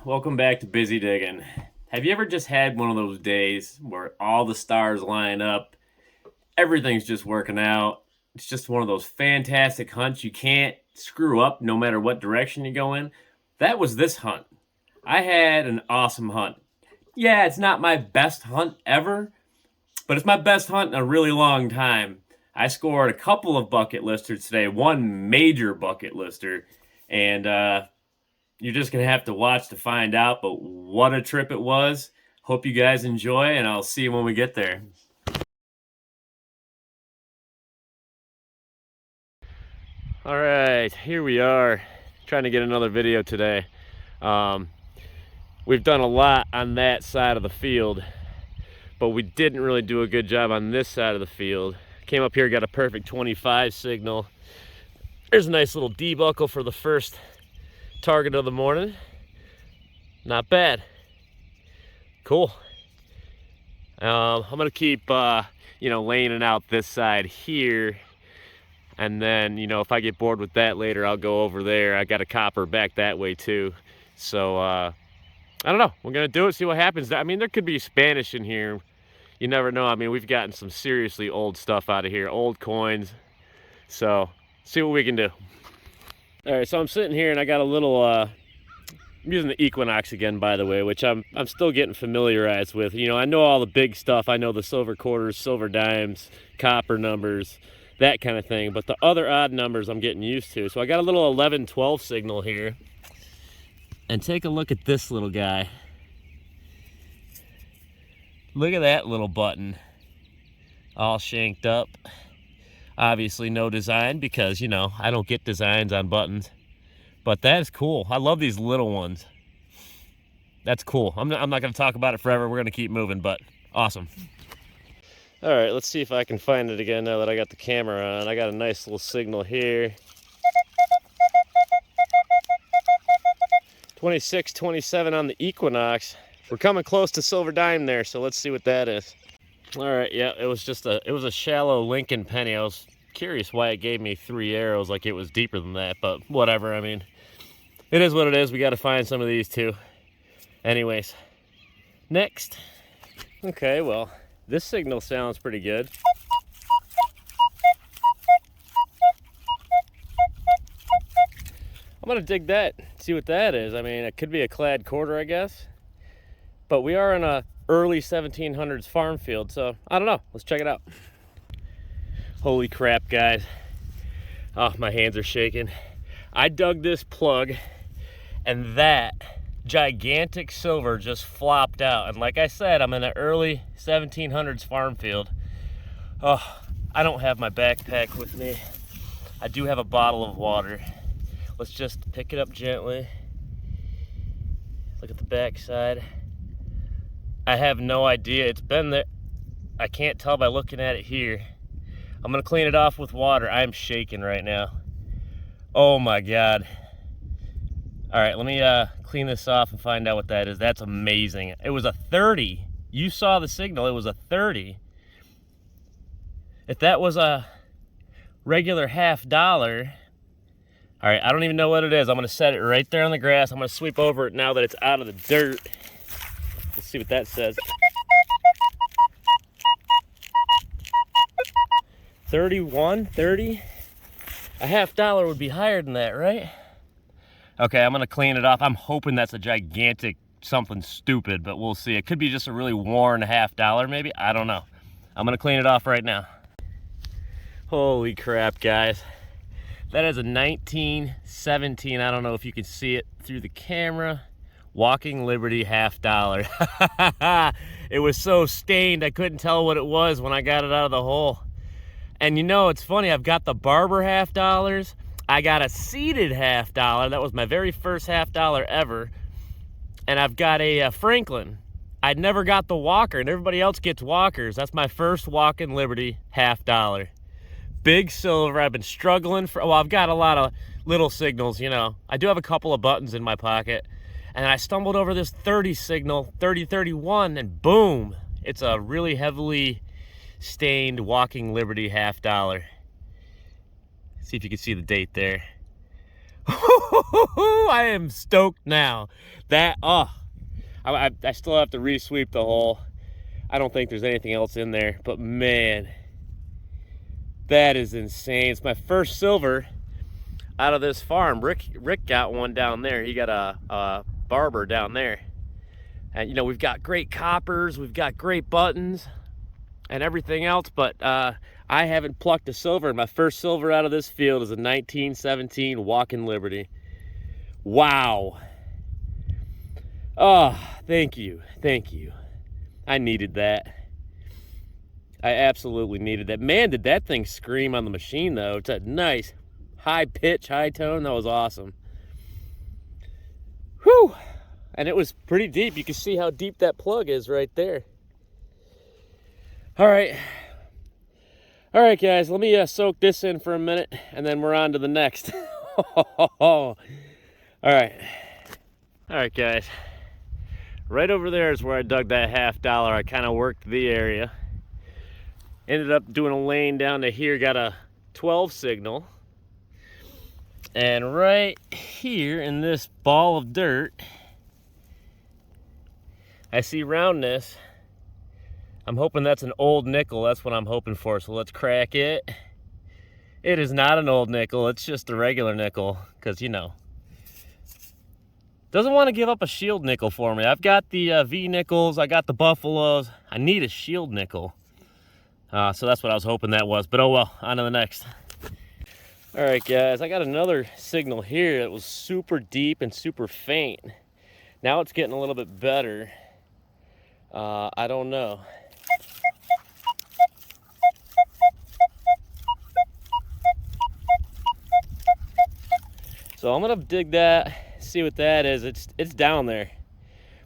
welcome back to Busy Digging. Have you ever just had one of those days where all the stars line up, everything's just working out? It's just one of those fantastic hunts you can't screw up no matter what direction you go in. That was this hunt. I had an awesome hunt. Yeah, it's not my best hunt ever, but it's my best hunt in a really long time. I scored a couple of bucket listers today, one major bucket lister, and you're just going to have to watch to find out, but what a trip it was. Hope you guys enjoy, and I'll see you when we get there. All right, here we are, trying to get another video today. We've done a lot on that side of the field, but we didn't really do a good job on this side of the field. Came up here, got a perfect 25 signal. There's a nice little D-buckle for the first target of the morning. Not bad. Cool. I'm gonna keep laying it out this side here, and then if I get bored with that later, I'll go over there. I got a copper back that way too, so I don't know, we're gonna do it, see what happens. I mean, there could be Spanish in here, you never know. I mean, we've gotten some seriously old stuff out of here, old coins, so see what we can do. All right, so I'm sitting here and I got a little I'm using the Equinox again, by the way, which I'm still getting familiarized with. I know all the big stuff. I know the silver quarters, silver dimes, copper numbers, that kind of thing. But the other odd numbers I'm getting used to. So I got a little 11-12 signal here. And take a look at this little guy. Look at that little button. All shanked up. Obviously no design because, I don't get designs on buttons. But that is cool. I love these little ones. That's cool. I'm not going to talk about it forever. We're going to keep moving, but awesome. All right, let's see if I can find it again now that I got the camera on. I got a nice little signal here. 26, 27 on the Equinox. We're coming close to silver dime there, so let's see what that is. All right, yeah, it was a shallow Lincoln penny. I was curious why it gave me 3 arrows like it was deeper than that, but whatever. I mean, it is what it is. We got to find some of these too. Anyways, next. Okay, well, this signal sounds pretty good. I'm gonna dig that, see what that is. I mean, it could be a clad quarter, I guess, but we are in a early 1700s farm field, so I don't know. Let's check it out. Holy crap, guys. Oh, my hands are shaking. I dug this plug and that gigantic silver just flopped out. And like I said, I'm in an early 1700s farm field. Oh, I don't have my backpack with me. I do have a bottle of water. Let's just pick it up gently. Look at the back side. I have no idea. It's been there. I can't tell by looking at it here. I'm gonna clean it off with water. I'm shaking right now. Oh my God. All right, let me clean this off and find out what that is. That's amazing. It was a 30. You saw the signal, it was a 30. If that was a regular $50, all right, I don't even know what it is. I'm gonna set it right there on the grass. I'm gonna sweep over it now that it's out of the dirt. Let's see what that says. 31, 30? A $50 would be higher than that, right? Okay, I'm gonna clean it off. I'm hoping that's a gigantic something stupid, but we'll see. It could be just a really worn $50 maybe. I don't know. I'm gonna clean it off right now. Holy crap, guys. That is a 1917. I don't know if you can see it through the camera. Walking Liberty $50. It was so stained I couldn't tell what it was when I got it out of the hole. And it's funny, I've got the Barber $50. I got a seeded $50. That was my very first $50 ever. And I've got a Franklin. I never got the Walker, and everybody else gets Walkers. That's my first Walking Liberty $50. Big silver. I've been struggling for, well, I've got a lot of little signals, I do have a couple of buttons in my pocket. And I stumbled over this 30 signal, 3031, and boom, it's a really heavily stained Walking Liberty $50. See if you can see the date there. I am stoked now. That, I still have to re-sweep the hole. I don't think there's anything else in there, but man, that is insane. It's my first silver out of this farm. Rick got one down there. He got a barber down there. And you know, we've got great coppers, we've got great buttons and everything else, but I haven't plucked a silver. And my first silver out of this field is a 1917 Walking Liberty. Wow. Oh, thank you. Thank you. I needed that. I absolutely needed that. Man, did that thing scream on the machine, though. It's a nice high pitch, high tone. That was awesome. Whew. And it was pretty deep. You can see how deep that plug is right there. All right. All right, guys, let me soak this in for a minute, and then we're on to the next. All right. All right, guys. Right over there is where I dug that $50. I kind of worked the area. Ended up doing a lane down to here, got a 12 signal. And right here in this ball of dirt, I see roundness. I'm hoping that's an old nickel. That's what I'm hoping for. So let's crack it. It is not an old nickel. It's just a regular nickel. Because, you know, doesn't want to give up a shield nickel for me. I've got the V nickels. I got the Buffaloes. I need a shield nickel. So that's what I was hoping that was. But oh well, on to the next. All right, guys. I got another signal here that was super deep and super faint. Now it's getting a little bit better. I don't know. So I'm gonna dig that, see what that is. It's down there,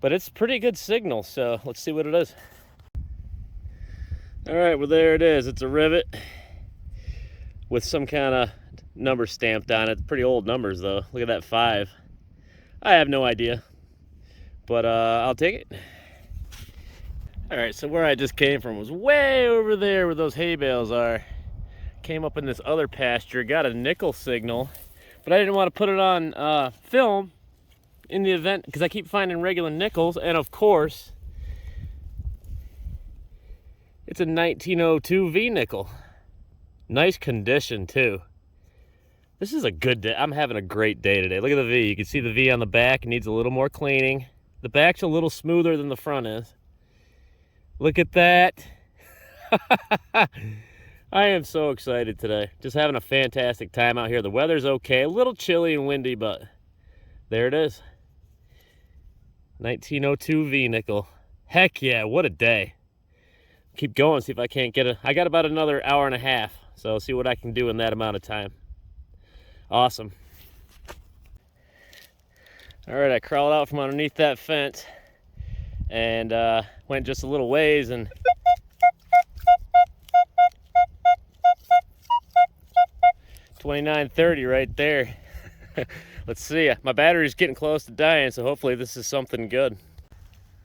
but it's a pretty good signal. So let's see what it is. All right, well there it is. It's a rivet with some kind of number stamped on it. Pretty old numbers though. Look at that 5. I have no idea, but I'll take it. All right, so where I just came from was way over there where those hay bales are. Came up in this other pasture, got a nickel signal, but I didn't want to put it on film in the event, because I keep finding regular nickels, and of course, it's a 1902 V nickel. Nice condition too. This is a good day. I'm having a great day today. Look at the V. You can see the V on the back. It needs a little more cleaning. The back's a little smoother than the front is. Look at that. I am so excited today. Just having a fantastic time out here. The weather's okay. A little chilly and windy, but there it is. 1902 V nickel. Heck yeah, what a day. Keep going, see if I can't get I got about another hour and a half, so see what I can do in that amount of time. Awesome. All right, I crawled out from underneath that fence and went just a little ways, and $29.30 right there. Let's see, my battery's getting close to dying, so hopefully this is something good.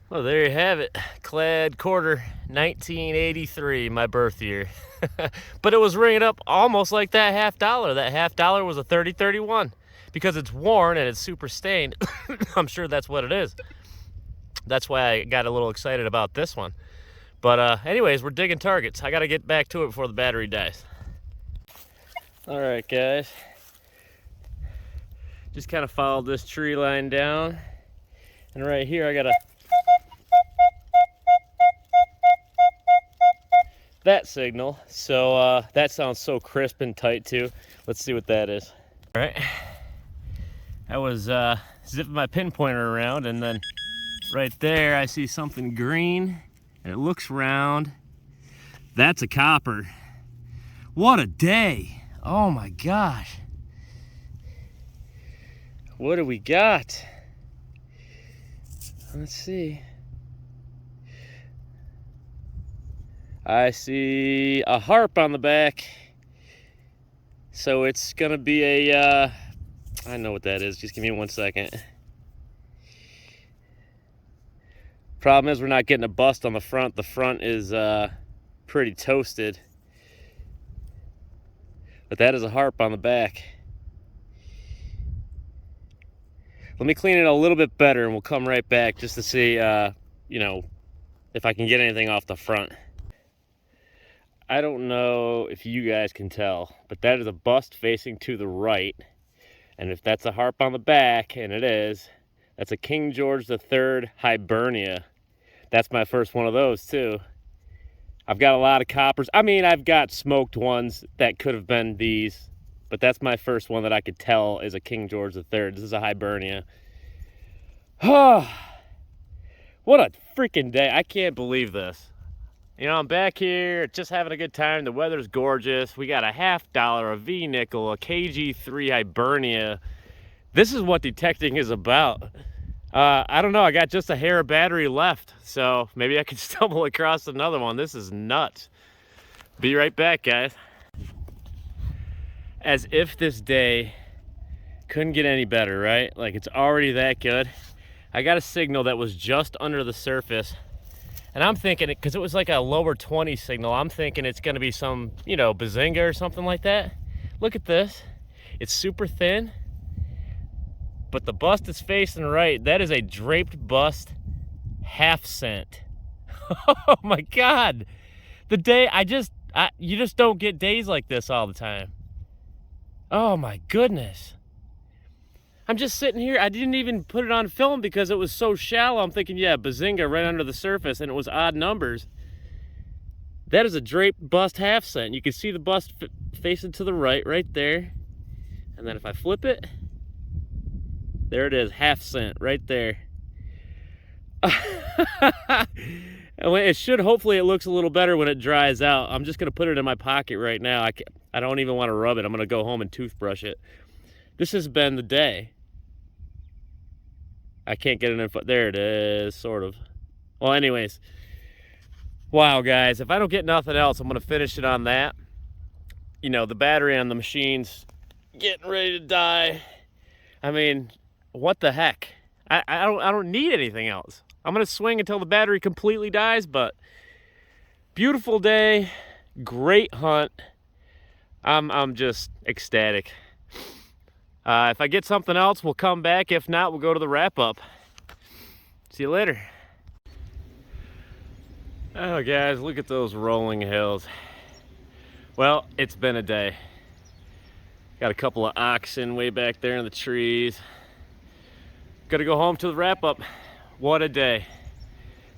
Well, there you have it. Clad quarter, 1983, my birth year. But it was ringing up almost like that $50. That $50 was a 30-31. Because it's worn and it's super stained, I'm sure that's what it is. That's why I got a little excited about this one. But anyways, we're digging targets. I gotta get back to it before the battery dies. All right, guys. Just kind of followed this tree line down. And right here, I got that signal. So that sounds so crisp and tight too. Let's see what that is. All right. I was zipping my pinpointer around, and then right there I see something green and it looks round. That's a copper. What a day. Oh my gosh. What do we got? Let's see. I see a harp on the back. So it's gonna be a I know what that is. Just give me 1 second. Problem is we're not getting a bust on the front. The front is pretty toasted. But that is a harp on the back. Let me clean it a little bit better and we'll come right back just to see, you know, if I can get anything off the front. I don't know if you guys can tell, but that is a bust facing to the right. And if that's a harp on the back, and it is, that's a King George III Hibernia. That's my first one of those too. I've got a lot of coppers. I mean, I've got smoked ones that could have been these, but that's my first one that I could tell is a King George III. This is a Hibernia. Oh, what a freaking day. I can't believe this. You know, I'm back here just having a good time. The weather's gorgeous. We got a $50, a V-nickel, a KG3 Hibernia. This is what detecting is about. I don't know, I got just a hair of battery left, so maybe I could stumble across another one. This is nuts. Be right back, guys. As if this day couldn't get any better, right? Like, it's already that good. I got a signal that was just under the surface, and I'm thinking, because it was like a lower 20 signal, I'm thinking it's gonna be some, you know, Bazinga or something like that. Look at this. It's super thin, but the bust is facing right. That is a draped bust half cent. Oh my God. The day, you just don't get days like this all the time. Oh my goodness. I'm just sitting here. I didn't even put it on film because it was so shallow. I'm thinking, yeah, Bazinga right under the surface, and it was odd numbers. That is a draped bust half cent. You can see the bust facing to the right there. And then if I flip it, there it is, half cent right there. It should, hopefully it looks a little better when it dries out. I'm just gonna put it in my pocket right now. I don't even want to rub it. I'm gonna go home and toothbrush it. This has been the day. I can't get it in front. There it is, sort of. Well, anyways. Wow, guys, if I don't get nothing else, I'm gonna finish it on that. You know, the battery on the machine's getting ready to die. I mean, what the heck? I don't need anything else. I'm gonna swing until the battery completely dies, but beautiful day, great hunt. I'm just ecstatic. If I get something else, we'll come back. If not, we'll go to the wrap-up. See you later. Oh, guys, look at those rolling hills. Well, it's been a day. Got a couple of oxen way back there in the trees. Gotta go home to the wrap-up. What a day.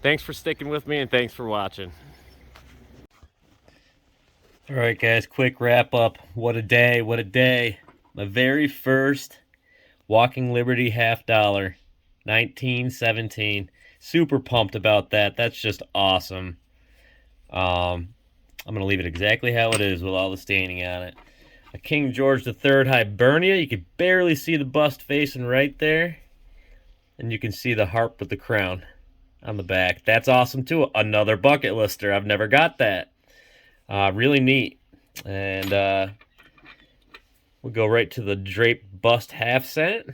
Thanks for sticking with me, and thanks for watching. All right, guys, quick wrap-up. What a day, what a day. My very first Walking Liberty $50, 1917. Super pumped about that. That's just awesome. I'm going to leave it exactly how it is with all the staining on it. A King George III Hibernia. You can barely see the bust facing right there. And you can see the harp with the crown on the back. That's awesome too. Another bucket lister. I've never got that. Really neat. And we'll go right to the draped bust half cent.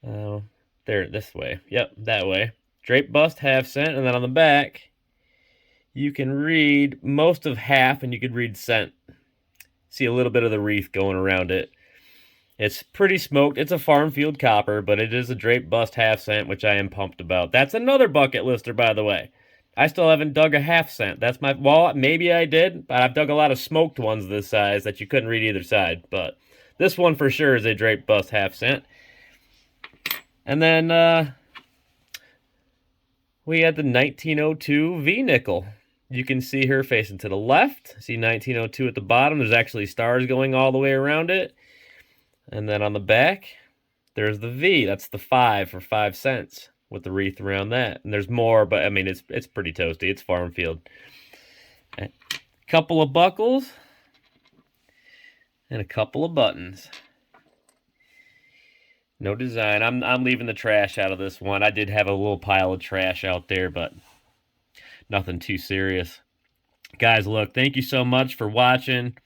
There, this way. Yep, that way. Draped bust half cent, and then on the back, you can read most of half, and you could read cent. See a little bit of the wreath going around it. It's pretty smoked. It's a farm field copper, but it is a draped bust half cent, which I am pumped about. That's another bucket lister, by the way. I still haven't dug a half cent. That's my, well, maybe I did, but I've dug a lot of smoked ones this size that you couldn't read either side. But this one for sure is a draped bust half cent. And then we had the 1902 V-nickel. You can see her facing to the left. See 1902 at the bottom. There's actually stars going all the way around it. And then on the back, there's the V. That's the 5 for 5 cents. With the wreath around that. And there's more, but I mean, it's pretty toasty. It's farm field. A couple of buckles. And a couple of buttons. No design. I'm leaving the trash out of this one. I did have a little pile of trash out there, but nothing too serious. Guys, look, thank you so much for watching.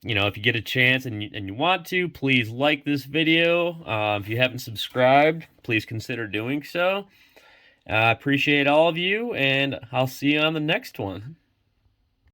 You know, if you get a chance and you want to, please like this video. If you haven't subscribed, please consider doing so. I appreciate all of you, and I'll see you on the next one.